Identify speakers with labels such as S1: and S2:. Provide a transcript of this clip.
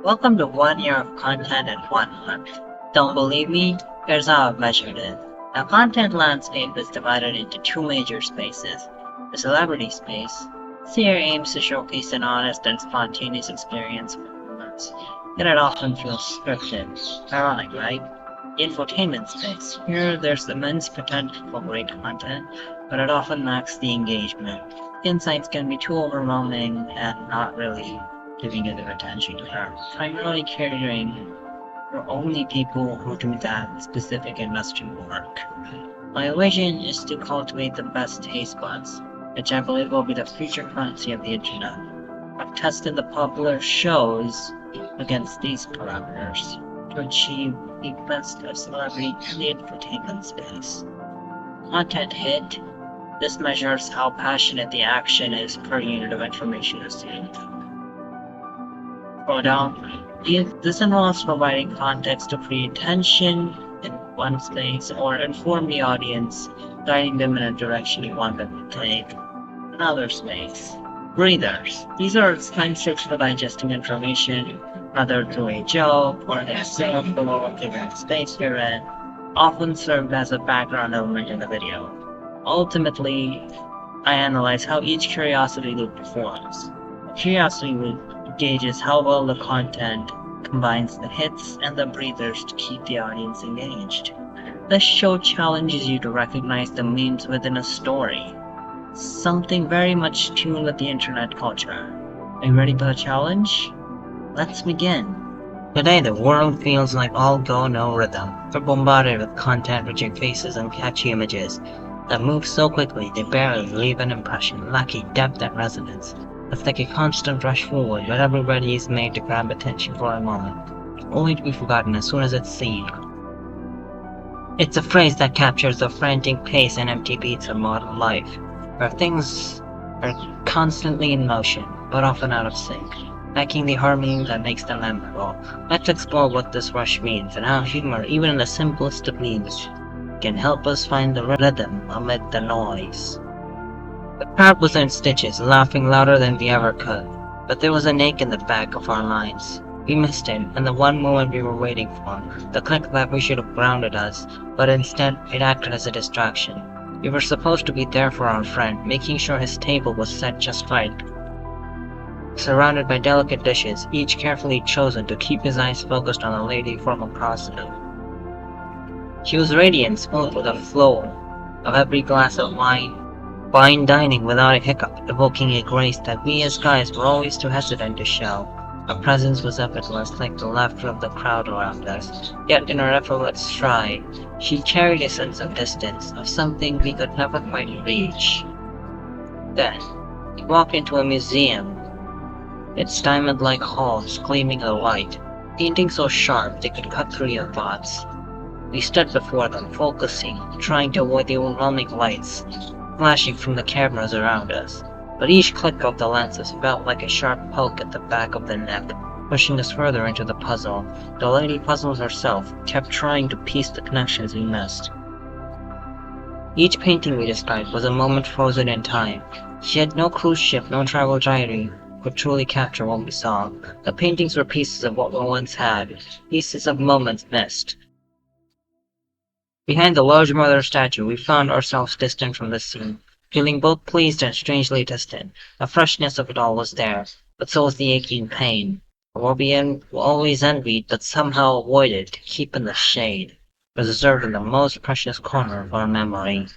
S1: Welcome to 1 year of content in 1 month. Don't believe me? Here's how I've measured it. Now, content landscape is divided into two major spaces. The celebrity space. This here aims to showcase an honest and spontaneous experience of performance, yet it often feels scripted. Ironic, right? The infotainment space. Here, there's immense potential for great content, but it often lacks the engagement. Insights can be too overwhelming and not really giving you the attention you are primarily catering for only people who do that specific industry work. My vision is to cultivate the best taste buds, which I believe will be the future currency of the internet. I've tested the popular shows against these parameters to achieve the best of celebrity in the infotainment space. Content hit. This measures how passionate the action is per unit of information received. Scroll down. This involves providing context to create tension in one space or inform the audience, guiding them in a direction you want them to take. Another space. Breathers. These are expensive for digesting information, whether through a joke or an example of a given space you're in, often served as a background element in the video. Ultimately, I analyze how each curiosity loop performs. A curiosity loop gauges how well the content combines the hits and the breathers to keep the audience engaged. This show challenges you to recognize the memes within a story, something very much tuned with the internet culture. Are you ready for the challenge? Let's begin. Today the world feels like all go no rhythm. We're bombarded with content-rich faces and catchy images that move so quickly they barely leave an impression, lacking depth and resonance. It's like a constant rush forward where everybody is made to grab attention for a moment, only to be forgotten as soon as it's seen. It's a phrase that captures the frantic pace and empty beats of modern life, where things are constantly in motion, but often out of sync, lacking the harmony that makes them memorable. Let's explore what this rush means and how humor, even in the simplest of means, can help us find the rhythm amid the noise. The crowd was in stitches, laughing louder than we ever could, but there was an ache in the back of our minds. We missed it, and the one moment we were waiting for, the click that we should have grounded us, but instead it acted as a distraction. We were supposed to be there for our friend, making sure his table was set just right, surrounded by delicate dishes, each carefully chosen to keep his eyes focused on the lady from across him. She was radiant, smooth with a flow of every glass of wine, fine dining without a hiccup, evoking a grace that we as guys were always too hesitant to show. Her presence was effortless, like the laughter of the crowd around us. Yet in her effortless stride, she carried a sense of distance, of something we could never quite reach. Then, we walked into a museum, its diamond-like halls gleaming in the light, paintings so sharp they could cut through your thoughts. We stood before them, focusing, trying to avoid the overwhelming lights flashing from the cameras around us, but each click of the lenses felt like a sharp poke at the back of the neck, pushing us further into the puzzle. The lady puzzles herself kept trying to piece the connections we missed. Each painting we described was a moment frozen in time. She had no cruise ship, no travel diary could truly capture what we saw. The paintings were pieces of what we once had, pieces of moments missed. Behind the large mother statue, we found ourselves distant from the scene, feeling both pleased and strangely distant. The freshness of it all was there, but so was the aching pain. What we always envied but somehow avoided to keep in the shade, reserved in the most precious corner of our memory.